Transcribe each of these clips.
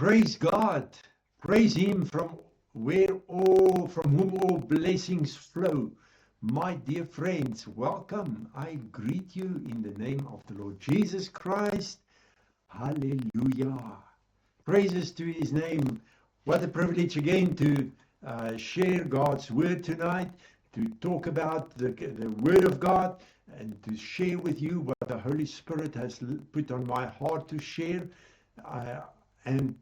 Praise God. Praise Him from whom all blessings flow. My dear friends, welcome. I greet you in the name of the Lord Jesus Christ. Hallelujah. Praises to His name. What a privilege again to share God's word tonight, to talk about the word of God, and to share with you what the Holy Spirit has put on my heart to share. And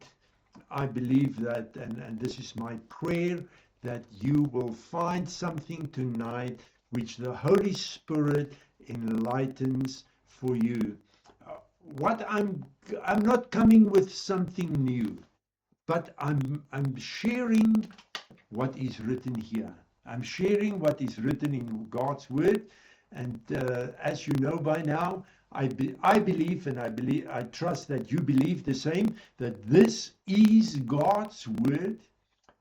I believe that, and this is my prayer, that you will find something tonight which the Holy Spirit enlightens for you. What I'm not coming with something new, but I'm sharing what is written here. I'm sharing what is written in God's word, and as you know by now, I believe, and I trust that you believe the same, that this is God's word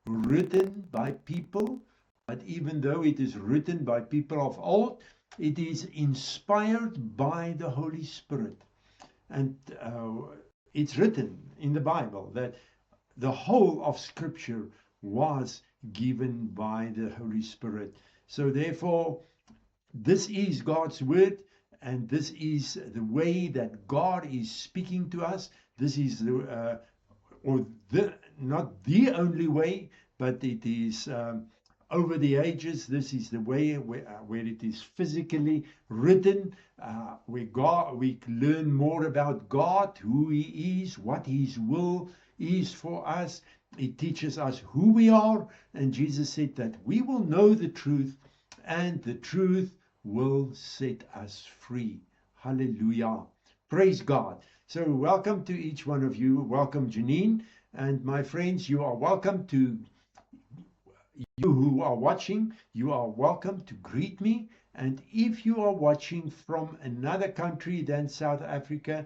written by people, but even though it is written by people of old, it is inspired by the Holy Spirit. And it's written in the Bible that the whole of Scripture was given by the Holy Spirit. So therefore, this is God's word, and this is the way that God is speaking to us. This is the not the only way, but it is over the ages. This is the way where it is physically written, where we learn more about God, who He is, what His will is for us. It teaches us who we are, and Jesus said that we will know the truth, and the truth will set us free. Hallelujah. Praise God. So welcome to each one of you. Welcome, Janine. And my friends, you are welcome to, you who are watching, you are welcome to greet me. And if you are watching from another country than South Africa,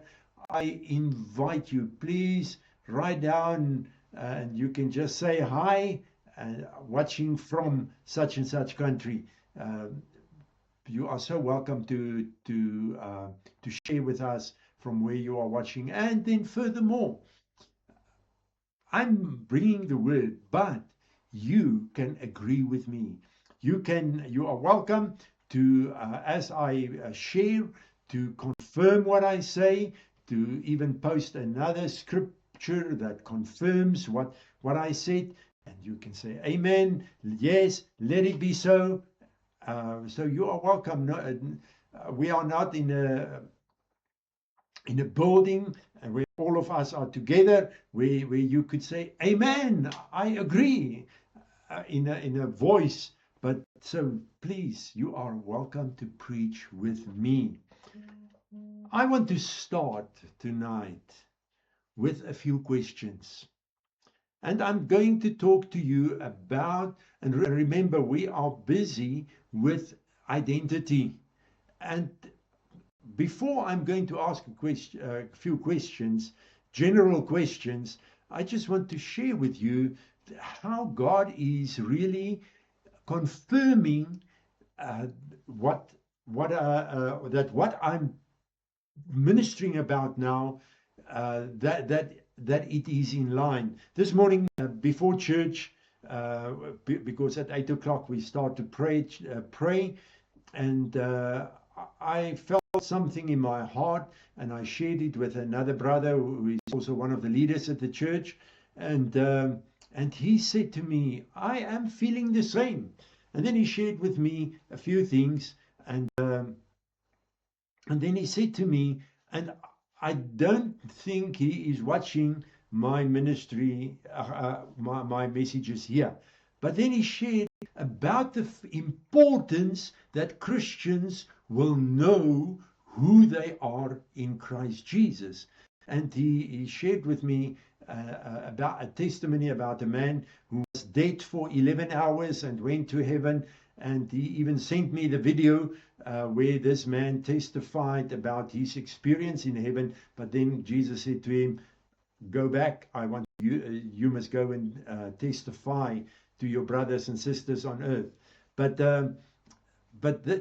I invite you, please write down, and you can just say hi, watching from such and such country. You are so welcome to share with us from where you are watching. And then furthermore, I'm bringing the word, but you can agree with me. You are welcome to, as I share, to confirm what I say, to even post another scripture that confirms what I said, and you can say amen, yes, let it be so. So you are welcome. No, we are not in a building where all of us are together, where you could say amen, I agree, in a voice. But so please, you are welcome to preach with me. I want to start tonight with a few questions. And I'm going to talk to you about, and remember, we are busy with identity. And before I'm going to ask a few questions, general questions, I just want to share with you how God is really confirming what I'm ministering about now, that it is in line. This morning before church, because at 8 o'clock we start to pray, and I felt something in my heart, and I shared it with another brother who is also one of the leaders at the church, and he said to me, I am feeling the same. And then he shared with me a few things, and then he said to me, and I don't think he is watching my ministry, my messages here. But then he shared about the importance that Christians will know who they are in Christ Jesus. And he shared with me about a testimony about a man who was dead for 11 hours and went to heaven. And he even sent me the video where this man testified about his experience in heaven. But then Jesus said to him, go back. I want you must go and testify to your brothers and sisters on earth. But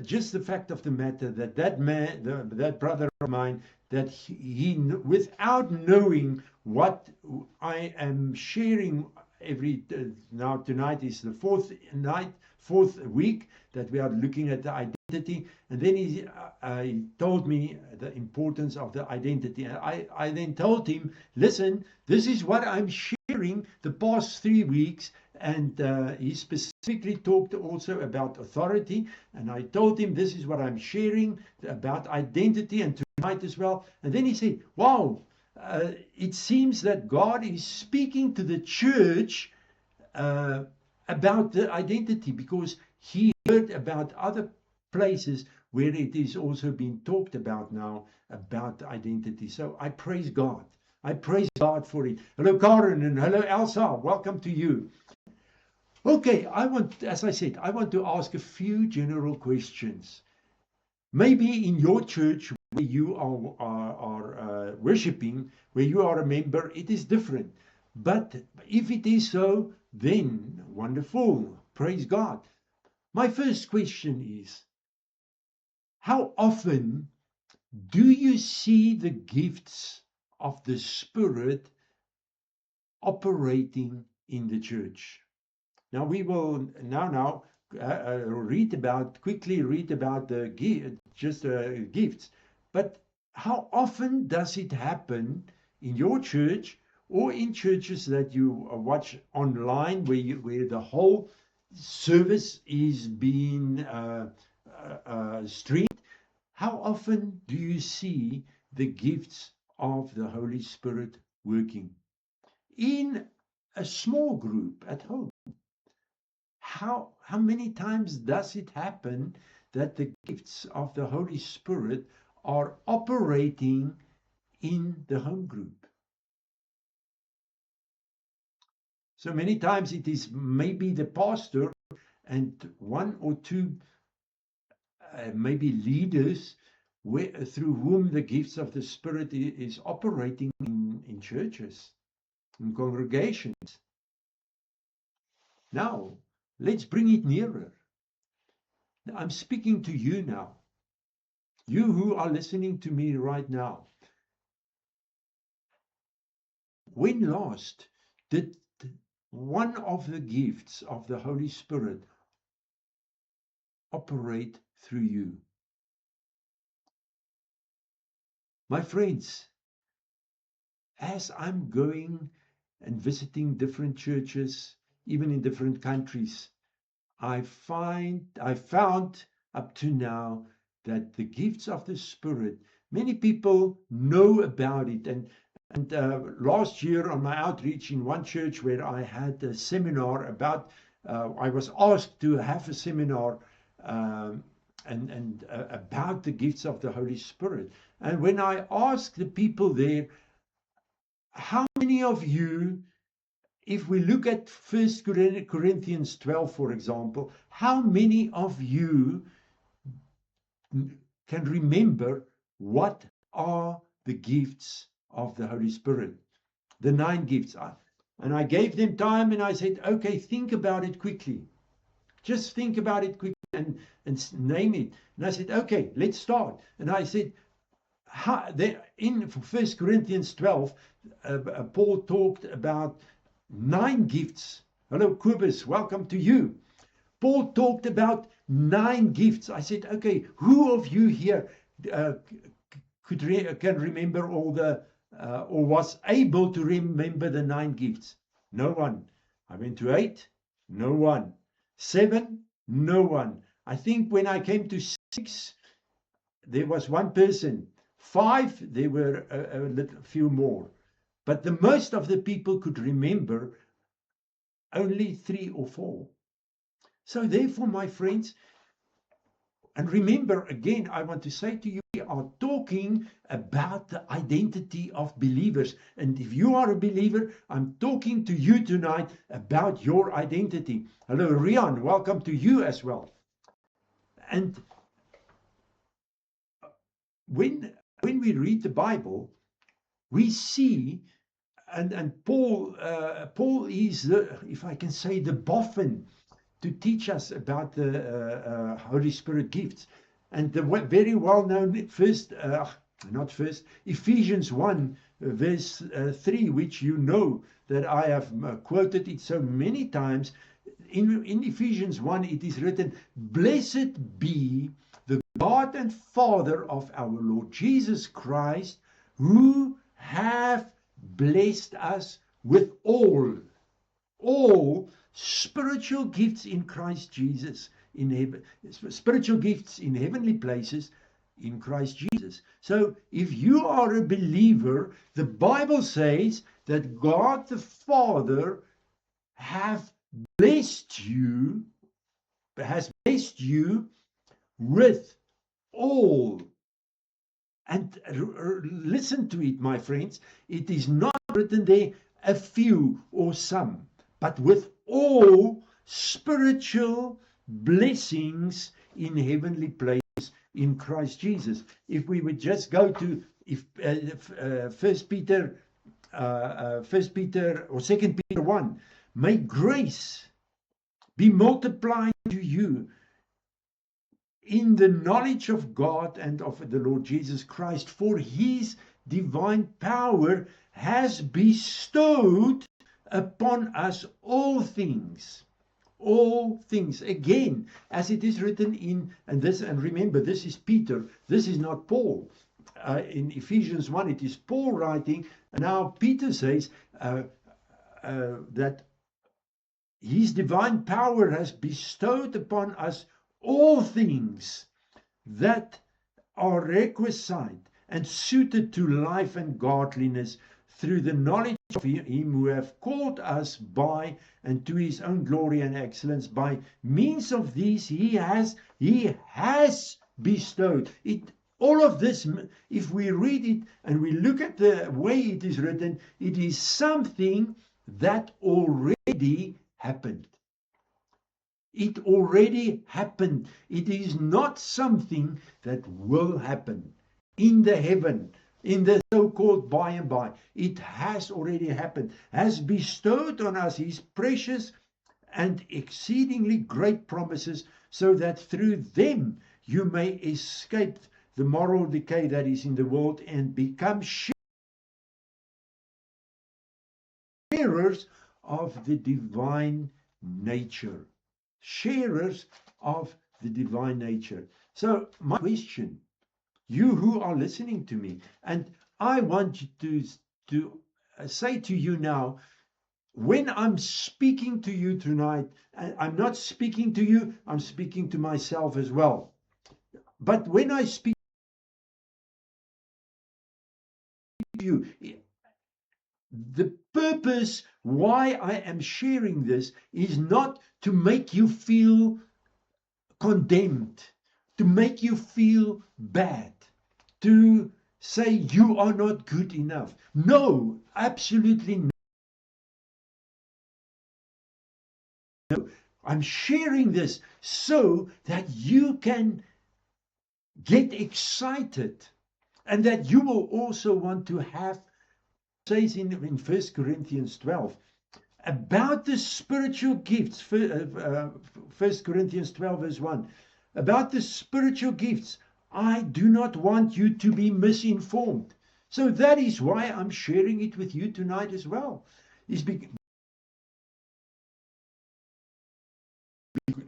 just the fact of the matter that man, that brother of mine, that he without knowing what I am sharing now tonight is the fourth week that we are looking at the identity, and then he told me the importance of the identity, and I then told him, listen, this is what I'm sharing the past 3 weeks, and he specifically talked also about authority, and I told him this is what I'm sharing about identity and tonight as well, and then he said, wow, it seems that God is speaking to the church about the identity, because he heard about other places where it is also being talked about now about identity. So I praise God. I praise God for it. Hello, Karen, and hello, Elsa. Welcome to you. Okay, as I said, I want to ask a few general questions. Maybe in your church where you are worshiping, where you are a member, it is different. But if it is so, then wonderful. Praise God. My first question is, how often do you see the gifts of the Spirit operating in the church? Now we will quickly read about the gifts. But how often does it happen in your church or in churches that you watch online, where the whole service is being streamed? How often do you see the gifts of the Holy Spirit working in a small group at home? How many times does it happen that the gifts of the Holy Spirit are operating in the home group? So many times it is maybe the pastor and one or two maybe leaders through whom the gifts of the Spirit is operating in churches, in congregations. Now, let's bring it nearer. I'm speaking to you now. You who are listening to me right now. When last did one of the gifts of the Holy Spirit operate through you? My friends, as I'm going and visiting different churches, even in different countries, I found up to now that the gifts of the Spirit, many people know about it. And last year on my outreach in one church where I had a seminar about, I was asked to have a seminar about the gifts of the Holy Spirit. And when I asked the people there, how many of you, if we look at 1 Corinthians 12, for example, how many of you can remember what are the gifts of the Holy Spirit? The 9 gifts. And I gave them time and I said, okay, think about it quickly. Just think about it quickly and name it. And I said, okay, let's start. And I said, in 1 Corinthians 12, Paul talked about 9 gifts. Hello, Kubus, welcome to you. Paul talked about 9 gifts. I said, okay, who of you here can remember all the, or was able to remember the 9 gifts? No one. I went to 8, no one. 7, no one. I think when I came to 6, there was one person. 5, there were a few more. But the most of the people could remember only 3 or 4. So therefore, my friends, and remember again, I want to say to you, we are talking about the identity of believers. And if you are a believer, I'm talking to you tonight about your identity. Hello, Rian, welcome to you as well. And when we read the Bible, we see, and Paul is the, if I can say, the boffin to teach us about the Holy Spirit gifts. And the very well-known not first, Ephesians 1, verse 3, which you know that I have quoted it so many times. In Ephesians 1, it is written, "Blessed be the God and Father of our Lord Jesus Christ, who have blessed us with all spiritual gifts in Christ Jesus in heaven, spiritual gifts in heavenly places in Christ Jesus." So if you are a believer, the Bible says that God the Father has blessed you with all. And listen to it, my friends. It is not written there a few or some, but with all spiritual blessings in heavenly places in Christ Jesus. If we would just go to First Peter or Second Peter 1, may grace be multiplied to you in the knowledge of God and of the Lord Jesus Christ, for his divine power has bestowed upon us all things. All things. Again, as it is written and remember, this is Peter, this is not Paul. In Ephesians 1, it is Paul writing, and now Peter says that his divine power has bestowed upon us all things that are requisite and suited to life and godliness, through the knowledge of him who have called us by and to his own glory and excellence. By means of these he has bestowed it. All of this, if we read it and we look at the way it is written, it is something that already happened. It already happened. It is not something that will happen in the heaven, in the so-called by and by. It has already happened, has bestowed on us his precious and exceedingly great promises, so that through them you may escape the moral decay that is in the world and become sharers of the divine nature. Sharers of the divine nature. So my question, you who are listening to me, and I want you to say to you now, when I'm speaking to you tonight, I'm not speaking to you, I'm speaking to myself as well. But when I speak to you, the purpose why I am sharing this is not to make you feel condemned, to make you feel bad, to say you are not good enough. No, absolutely no. I'm sharing this so that you can get excited and that you will also want to have, says in 1 Corinthians 12, about the spiritual gifts, 1 Corinthians 12 verse 1, about the spiritual gifts, I do not want you to be misinformed. So that is why I'm sharing it with you tonight as well.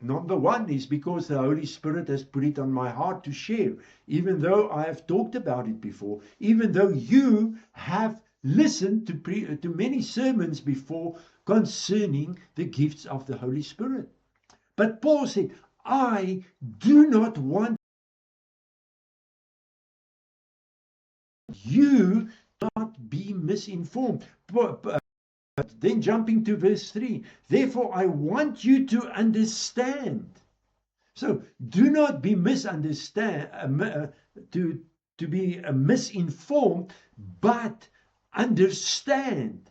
Number one is because the Holy Spirit has put it on my heart to share, even though I have talked about it before, even though you have listened to many sermons before concerning the gifts of the Holy Spirit. But Paul said, I do not want you not be misinformed. But then jumping to verse 3, therefore I want you to understand. So do not be to be misinformed, but understand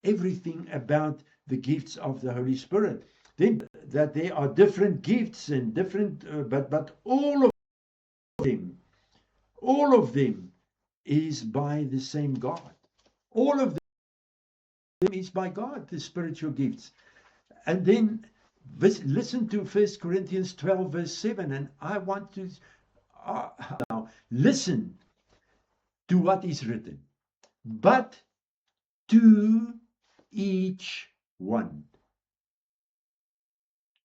everything about the gifts of the Holy Spirit. Then that there are different gifts and different, but all of them is by the same God. All of them is by God, the spiritual gifts. And then Listen to 1 Corinthians 12 verse 7, and I want to now listen to what is written. But to each one.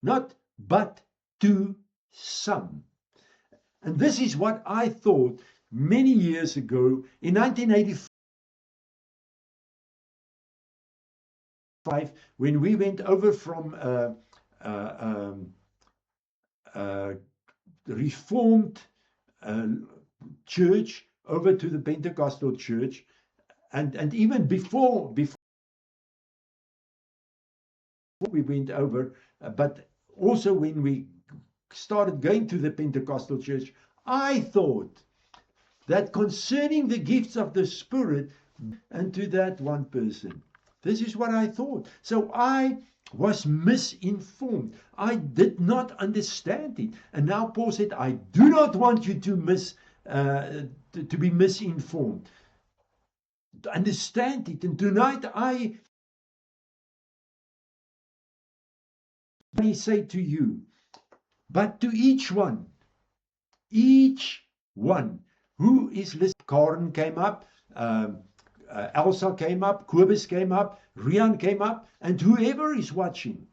Not but to some. And this is what I thought many years ago in 1985 when we went over from Reformed church over to the Pentecostal church, and even before we went over, but also when we started going to the Pentecostal church, I thought that concerning the gifts of the Spirit and to that one person. This is what I thought. So I was misinformed. I did not understand it. And now Paul said, I do not want you to be misinformed. To understand it. And tonight I may say to you, but to each one who is listening. Karen came up, Elsa came up, Kobus came up, Rian came up, and whoever is watching.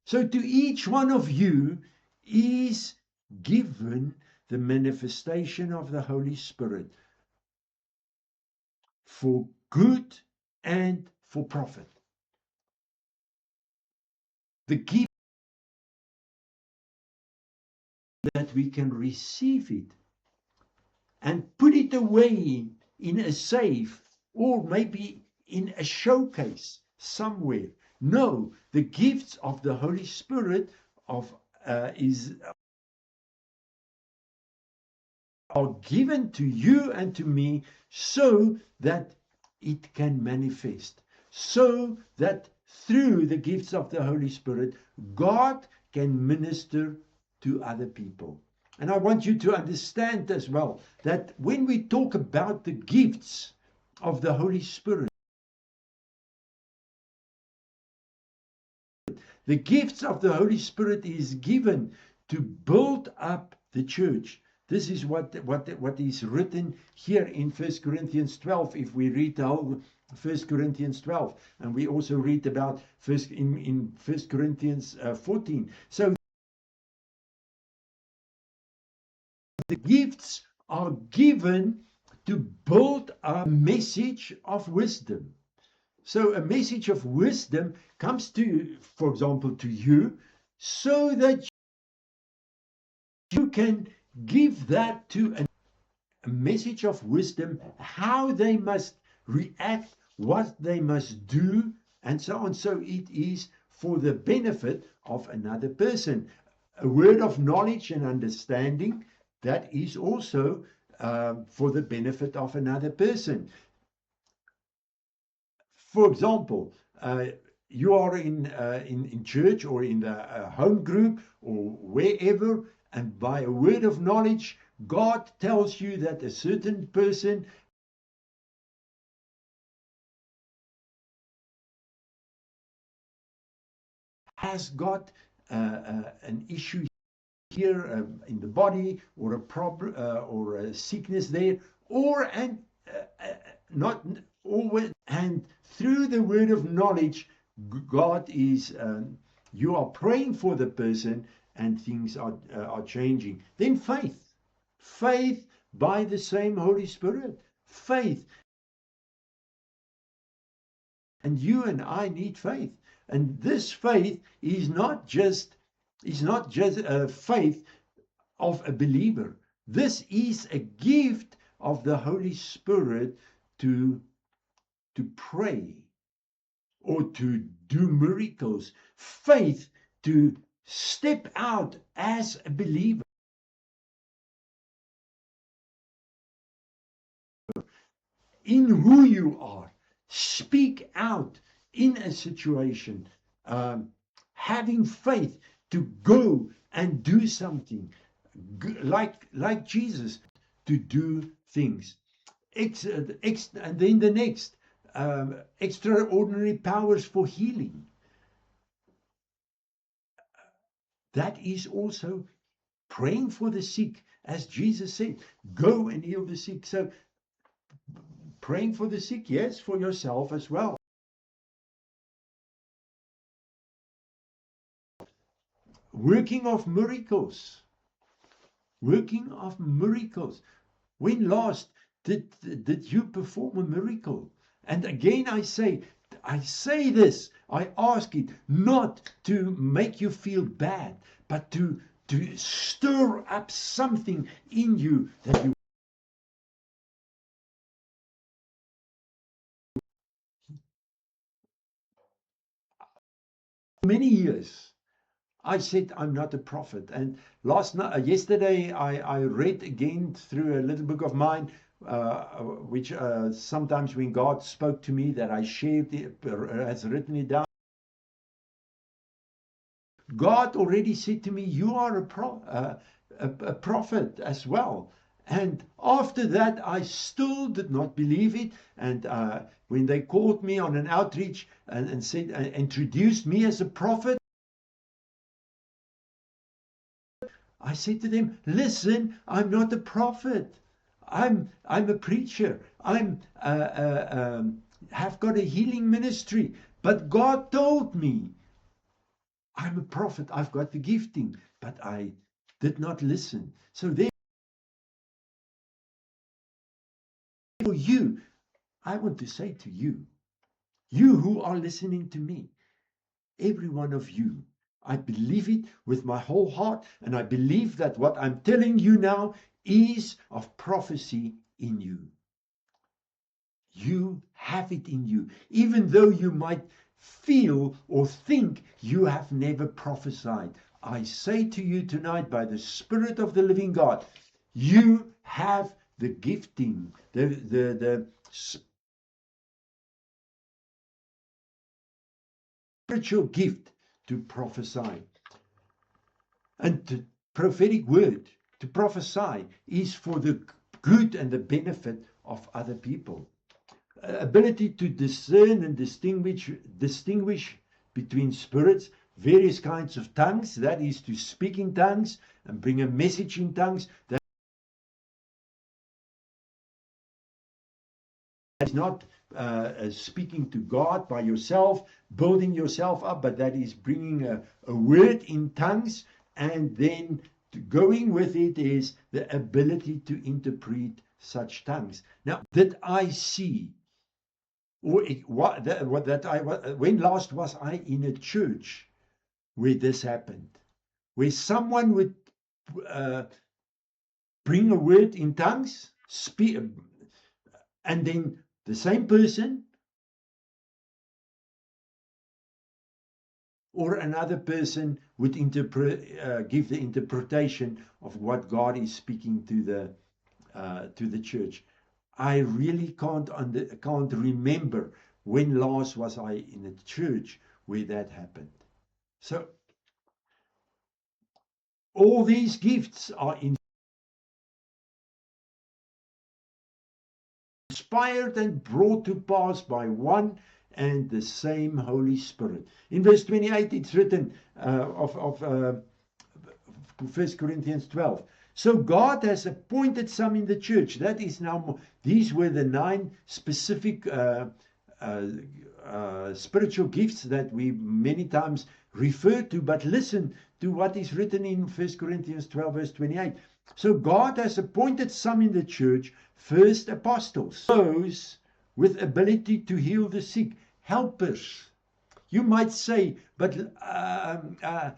So to each one of you is given the manifestation of the Holy Spirit for good and for profit. The gift that we can receive it and put it away in a safe or maybe in a showcase somewhere. No, the gifts of the Holy Spirit are given to you and to me so that it can manifest, so that through the gifts of the Holy Spirit, God can minister to other people. And I want you to understand as well that when we talk about the gifts of the Holy Spirit, the gifts of the Holy Spirit is given to build up the church. This is what is written here in 1 Corinthians 12. If we read the whole 1 Corinthians 12, and we also read about in 1 Corinthians 14. So the gifts are given to build a message of wisdom. So a message of wisdom comes to, for example, to you, so that you can give that to a message of wisdom, how they must react, what they must do, and so on. So it is for the benefit of another person. A word of knowledge and understanding, that is also for the benefit of another person. For example, you are in church or in the home group or wherever, and by a word of knowledge, God tells you that a certain person has got an issue here in the body, or a problem, or a sickness there, or not always. And through the word of knowledge, God is you are praying for the person, and things are changing. Then faith by the same Holy Spirit, faith. And you and I need faith, and this faith is not just a faith of a believer. This is a gift of the Holy Spirit to pray or to do miracles. Faith to step out as a believer in who you are. Speak out in a situation. Having faith to go and do something like Jesus, to do things. And then the next, extraordinary powers for healing. that is also praying for the sick, as Jesus said, go and heal the sick. So praying for the sick, yes, for yourself as well. Working of miracles. Working of miracles. When last did you perform a miracle? And again I say this, I ask it not to make you feel bad, but to stir up something in you that you many years I said I'm not a prophet. And yesterday, I read again through a little book of mine, which sometimes when God spoke to me that I shared it, has written it down. God already said to me, you are a prophet as well. And after that, I still did not believe it. And when they called me on an outreach and said, introduced me as a prophet, I said to them, listen, I'm not a prophet. I'm a preacher. Have got a healing ministry. But God told me I'm a prophet. I've got the gifting, but I did not listen. So therefore, you, I want to say to you, you who are listening to me, every one of you, I believe it with my whole heart, and I believe that what I'm telling you now is of prophecy in you. You have it in you, even though you might feel or think you have never prophesied. I say to you tonight, by the Spirit of the living God, you have the gifting, the spiritual gift to prophesy. And the prophetic word to prophesy is for the good and the benefit of other people. Ability to discern and distinguish between spirits, various kinds of tongues, that is to speak in tongues and bring a message in tongues. That is not speaking to God by yourself, building yourself up, but that is bringing a word in tongues, and then going with it is the ability to interpret such tongues. Now, did I see, or when last was I in a church where this happened, where someone would bring a word in tongues, speak, and then the same person or another person would give the interpretation of what God is speaking to the church. I really can't remember when last was I in a church where that happened. So all these gifts are inspired and brought to pass by one and the same Holy Spirit. In verse 28, it's written of 1 Corinthians 12. So God has appointed some in the church. That is now, these were the 9 specific spiritual gifts that we many times refer to. But listen to what is written in 1 Corinthians 12, verse 28. So God has appointed some in the church, first apostles, those with ability to heal the sick, helpers. You might say, but I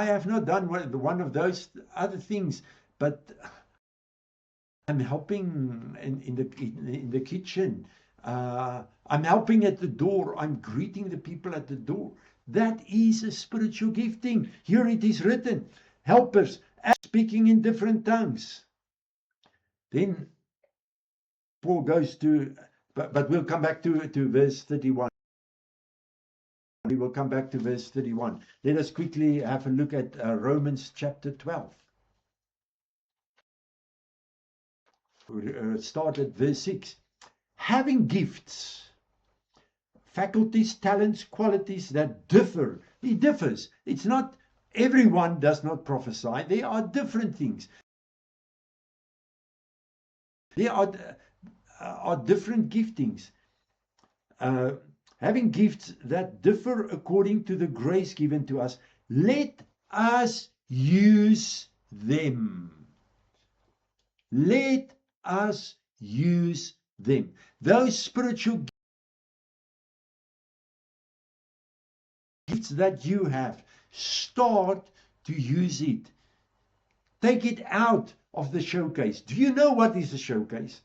have not done one of those other things, but I'm helping in the kitchen. I'm helping at the door. I'm greeting the people at the door. That is a spiritual gifting. Here it is written, helpers, speaking in different tongues. Then Paul goes to, but we'll come back to verse 31. We will come back to verse 31. Let us quickly have a look at Romans chapter 12. Start at verse 6. Having gifts, faculties, talents, qualities that differ It differs. It's not everyone does not prophesy. There are different things. There are different giftings. Having gifts that differ according to the grace given to us, let us use them. Let us use them. Those spiritual gifts that you have, start to use it. Take it out of the showcase. Do you know what is a showcase?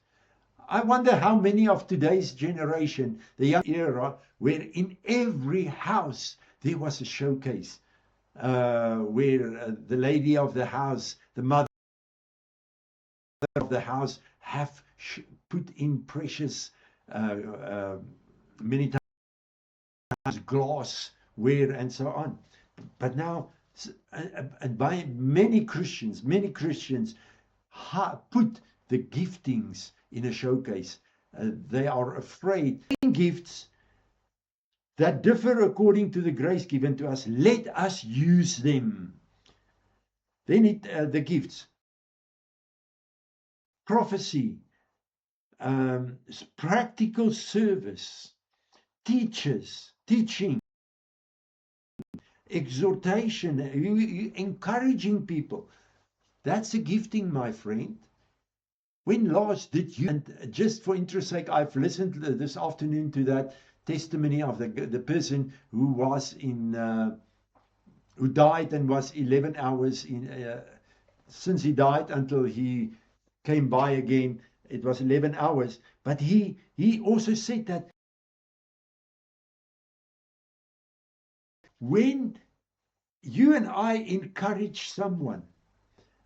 I wonder how many of today's generation, the young era, where in every house there was a showcase, where the lady of the house, the mother of the house, have put in precious, many times glassware and so on. But now, and by many Christians put the giftings in a showcase. They are afraid. Gifts that differ according to the grace given to us, let us use them. Then the gifts. Prophecy, practical service, teaching, exhortation, encouraging people. That's a gifting, my friend. When last did you, and just for interest sake, I've listened this afternoon to that testimony of the person who was who died and was 11 hours since he died until he came by again. It was 11 hours. But he also said that when you and I encourage someone,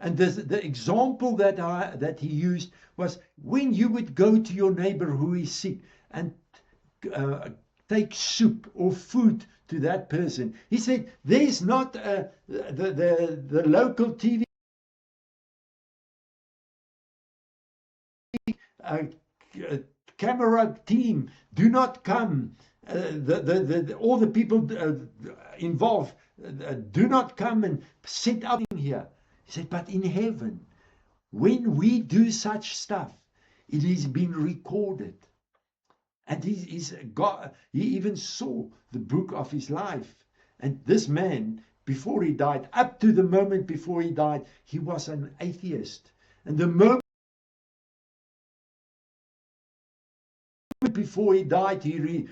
and the example that he used was when you would go to your neighbor who is sick and take soup or food to that person. He said, there's not the local TV camera team do not come. All the people involved do not come and sit up in here. He said, but in heaven, when we do such stuff, it is been recorded. And he even saw the book of his life. And this man, before he died, up to the moment before he died, he was an atheist. And the moment before he died, he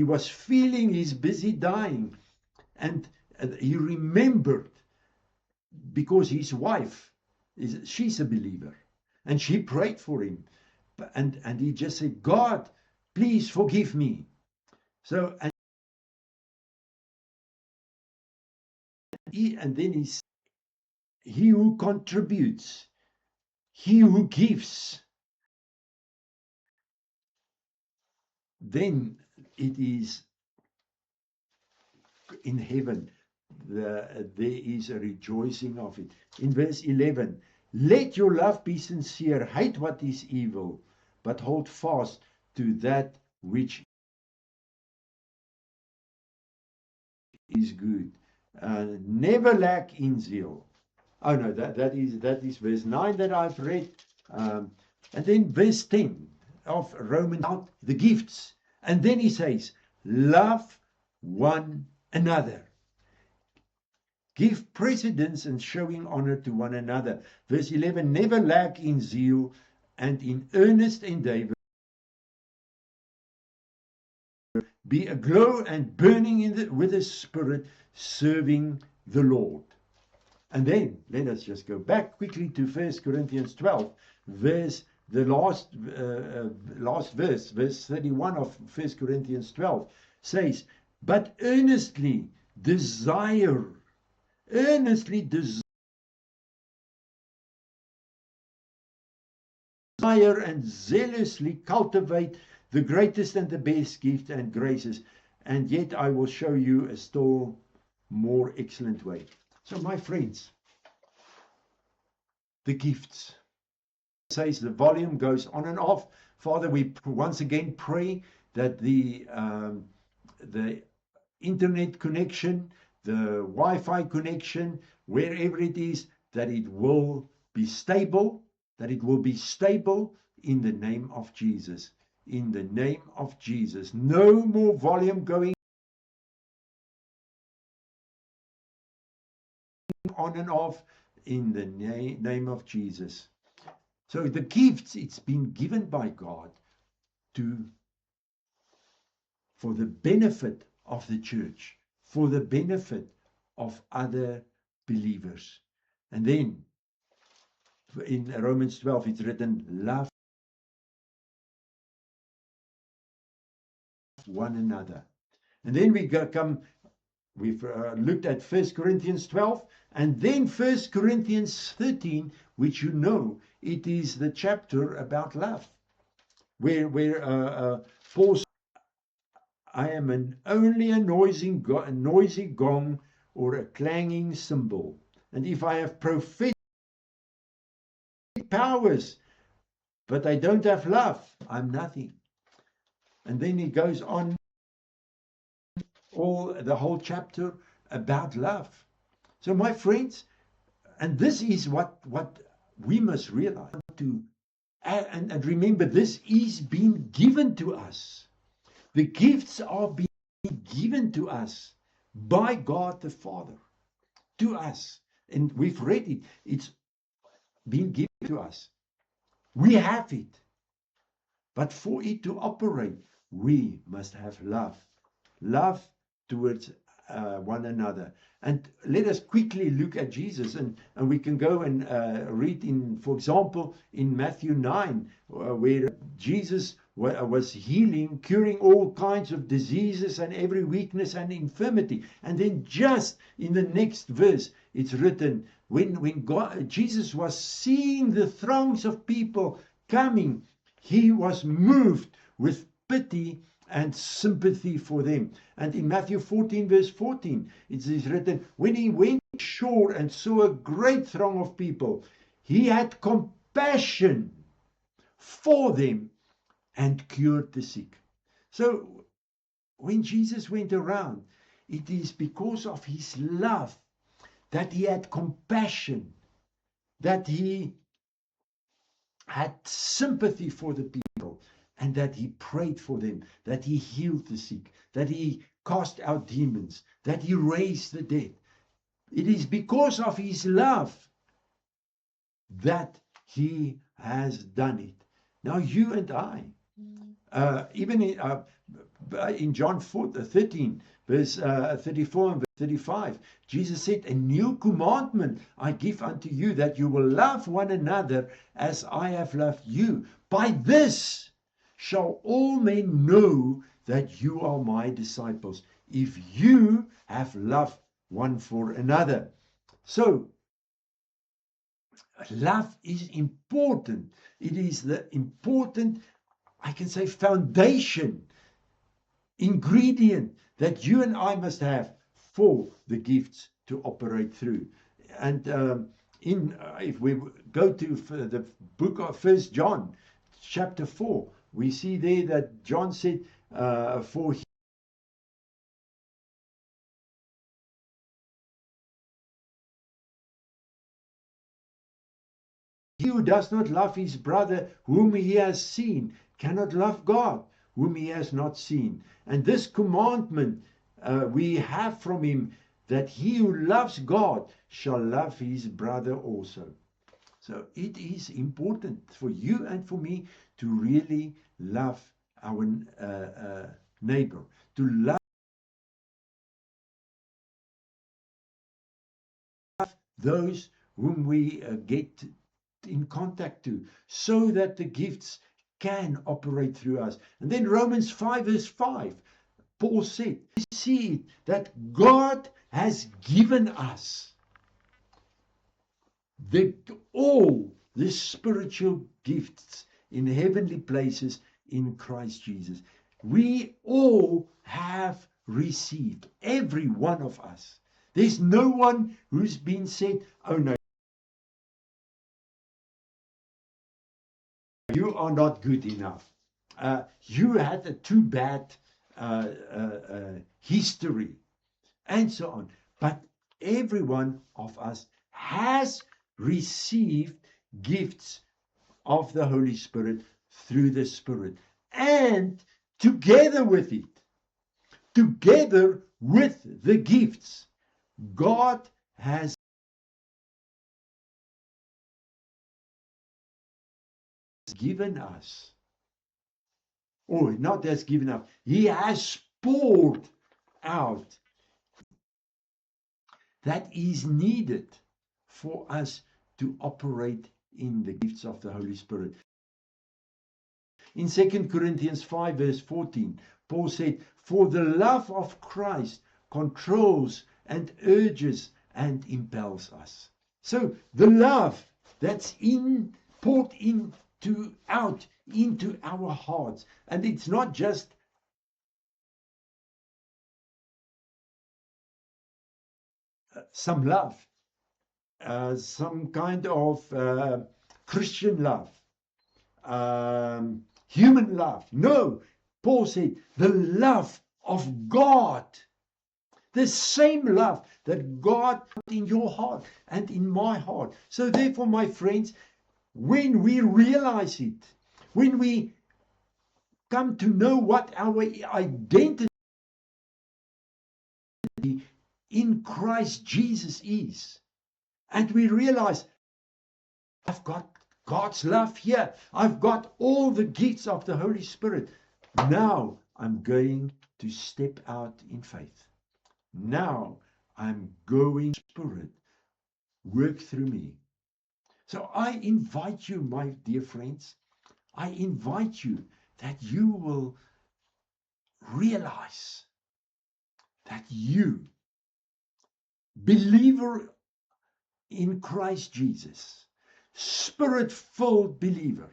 was feeling he's busy dying. And he remembered, because his wife, she's a believer, and she prayed for him. And he just said, God, please forgive me. So, and then he who contributes, he who gives, then it is in heaven. There is a rejoicing of it. In verse 11, let your love be sincere, hate what is evil, but hold fast to that which is good. Never lack in zeal. Oh no, that is verse 9 that I've read. And then verse 10 of Romans, the gifts. And then he says, love one another. Give precedence and showing honor to one another. Verse 11, never lack in zeal and in earnest endeavor. Be aglow and burning with the Spirit, serving the Lord. And then let us just go back quickly to 1 Corinthians 12, the last verse, verse 31 of 1 Corinthians 12 says, but earnestly desire and zealously cultivate the greatest and the best gift and graces, and yet I will show you a still more excellent way. So my friends, the gifts. It says the volume goes on and off. Father, we once again pray that the internet connection, the Wi-Fi connection, wherever it is, that it will be stable, in the name of Jesus. In the name of Jesus. No more volume going on and off, in the name of Jesus. So the gifts, it's been given by God for the benefit of the church, for the benefit of other believers. And then in Romans 12, it's written, love one another. And then we've looked at 1 Corinthians 12, and then 1 Corinthians 13, which it is the chapter about love, where Paul says, I am only a noisy gong or a clanging cymbal. And if I have prophetic powers, but I don't have love, I'm nothing. And then he goes on the whole chapter about love. So my friends, and this is what we must realize, and remember, this is being given to us. The gifts are being given to us by God the Father, to us. And we've read it. It's been given to us. We have it. But for it to operate, we must have love. Love towards one another. And let us quickly look at Jesus, and we can go and read for example, in Matthew 9, where Jesus was healing, curing all kinds of diseases and every weakness and infirmity. And then just in the next verse, it's written, when Jesus was seeing the throngs of people coming, he was moved with pity and sympathy for them. And in Matthew 14, verse 14, it is written, when he went ashore and saw a great throng of people, he had compassion for them and cured the sick. So when Jesus went around, it is because of his love that he had compassion, that he had sympathy for the people, and that he prayed for them, that he healed the sick, that he cast out demons, that he raised the dead. It is because of his love that he has done it. Now you and I, even in John 13, verse 34 and verse 35, Jesus said, a new commandment I give unto you, that you will love one another as I have loved you. By this shall all men know that you are my disciples, if you have love one for another. So love is important. It is the important, I can say, foundation, ingredient that you and I must have for the gifts to operate through. And if we go to the book of 1 John, chapter 4, we see there that John said, for he who does not love his brother whom he has seen cannot love God whom he has not seen. And this commandment we have from him, that he who loves God shall love his brother also. So it is important for you and for me to really love our neighbor, to love those whom we get in contact to, so that the gifts can operate through us. And then Romans 5 verse 5, Paul said, we see that God has given us all the spiritual gifts in heavenly places in Christ Jesus. We all have received, every one of us. There's no one who's been said, oh no, you are not good enough. You had a too bad history, and so on. But every one of us has received gifts of the Holy Spirit through the Spirit. And together with it, together with the gifts, God has given us, or not has given us, He has poured out that is needed for us to operate in the gifts of the Holy Spirit. In 2 Corinthians 5 verse 14, Paul said, "For the love of Christ controls and urges and impels us." So the love that's poured out into our hearts, and it's not just some love, some kind of Christian love, human love. No, Paul said the love of God, the same love that God put in your heart and in my heart. So therefore, my friends, when we realize it, when we come to know what our identity in Christ Jesus is, and we realize, I've got God's love here, I've got all the gifts of the Holy Spirit, now I'm going to step out in faith. Now I'm going, Spirit, work through me. So I invite you, my dear friends, I invite you that you will realize that you, believer in Christ Jesus, Spirit-filled believer,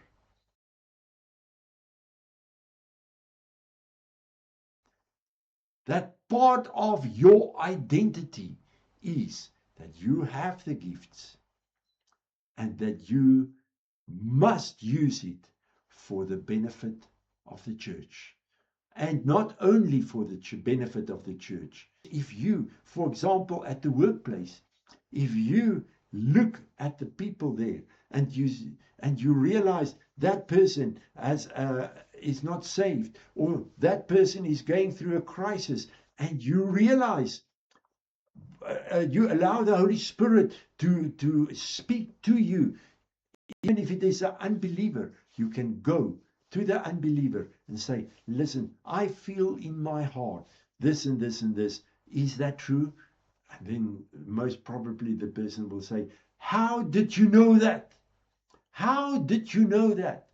that part of your identity is that you have the gifts and that you must use it for the benefit of the church. And not only for the benefit of the church. If you, for example, at the workplace, if you look at the people there and you realize that person is not saved, or that person is going through a crisis, and you realize you allow the Holy Spirit to speak to you, even if it is an unbeliever, you can go to the unbeliever and say, listen, I feel in my heart this and this and this. Is that true? And then most probably the person will say, how did you know that? How did you know that?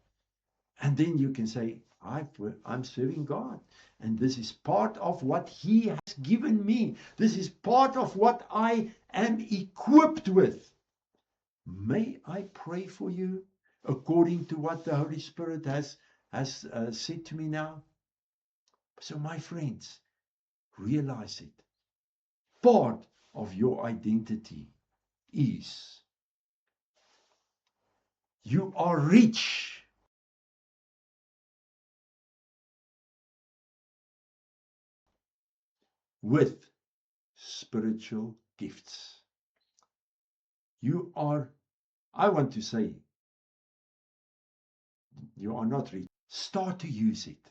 And then you can say, I'm serving God. And this is part of what He has given me. This is part of what I am equipped with. May I pray for you according to what the Holy Spirit has said to me now? So, my friends, realize it. Part of your identity is you are rich with spiritual gifts. You are, I want to say, you are not rich. Start to use it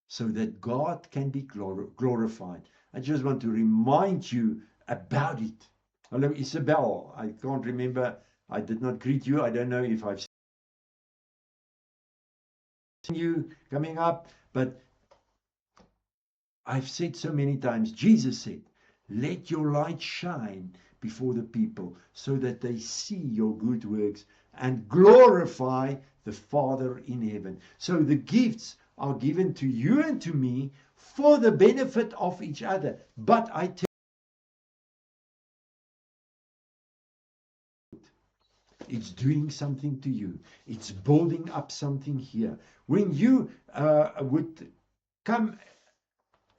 so that God can be glorified. I just want to remind you about it. Hello, Isabel. I can't remember. I did not greet you. I don't know if I've seen you coming up, but I've said so many times, Jesus said, let your light shine before the people so that they see your good works and glorify the Father in heaven. So the gifts are given to you and to me for the benefit of each other. But I tell you, it's doing something to you. It's building up something here. When you would come,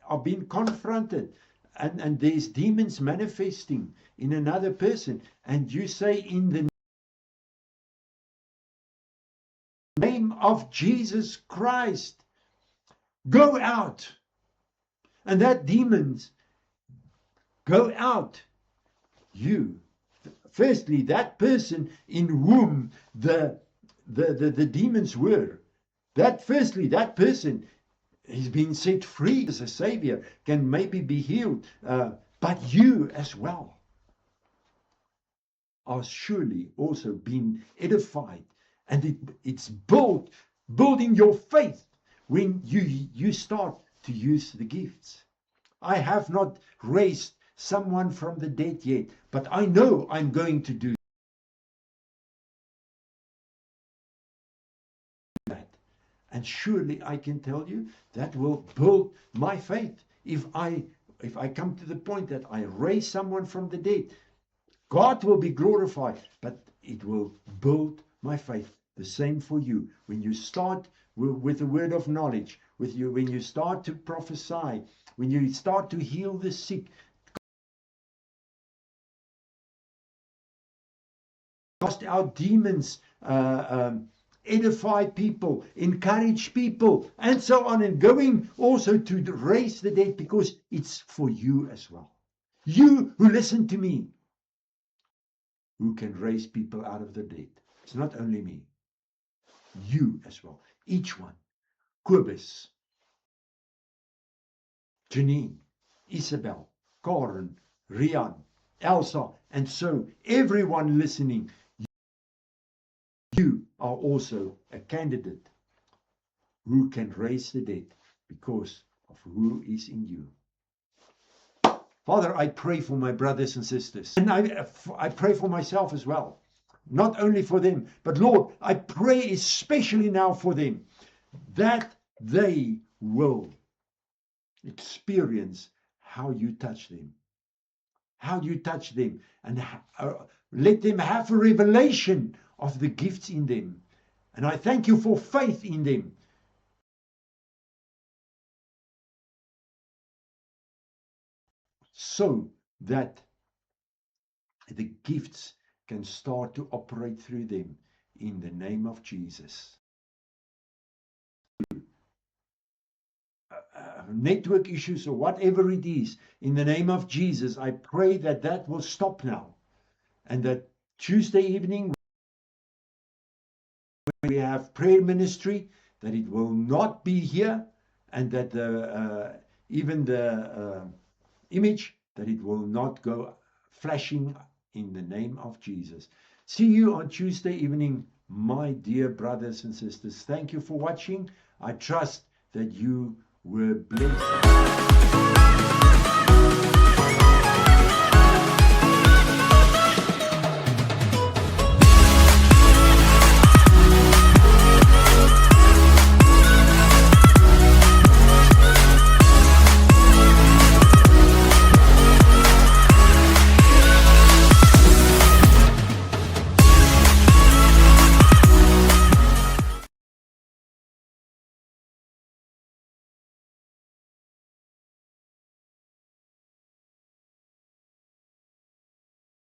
are being confronted, and there's demons manifesting in another person, and you say, in the name of Jesus Christ, go out. and that demons go out. Firstly, that person in whom the demons were, that person is being set free as a savior, can maybe be healed, but you as well are surely also being edified, and it's building your faith when you start to use the gifts. I have not raised someone from the dead yet, but I know I'm going to do that. And surely I can tell you that will build my faith. If I come to the point that I raise someone from the dead, God will be glorified, but it will build my faith. The same for you. When you start with the word of knowledge, when you start to prophesy, when you start to heal the sick, cast out demons, edify people, encourage people, and so on, and going also to raise the dead, because it's for you as well. You who listen to me, who can raise people out of the dead. It's not only me, you as well. Each one. Kobus, Janine, Isabel, Karen, Rian, Elsa, and so everyone listening, you are also a candidate who can raise the dead because of who is in you. Father, I pray for my brothers and sisters, and I pray for myself as well. Not only for them, but Lord, I pray especially now for them, that they will experience how you touch them. How you touch them, and let them have a revelation of the gifts in them. And I thank you for faith in them. So that the gifts can start to operate through them in the name of Jesus. Network issues or whatever it is, in the name of Jesus, I pray that that will stop now, and that Tuesday evening when we have prayer ministry, that it will not be here, and that even the image, that it will not go flashing, in the name of Jesus. See you on Tuesday evening, my dear brothers and sisters. Thank you for watching. I trust that you were blessed.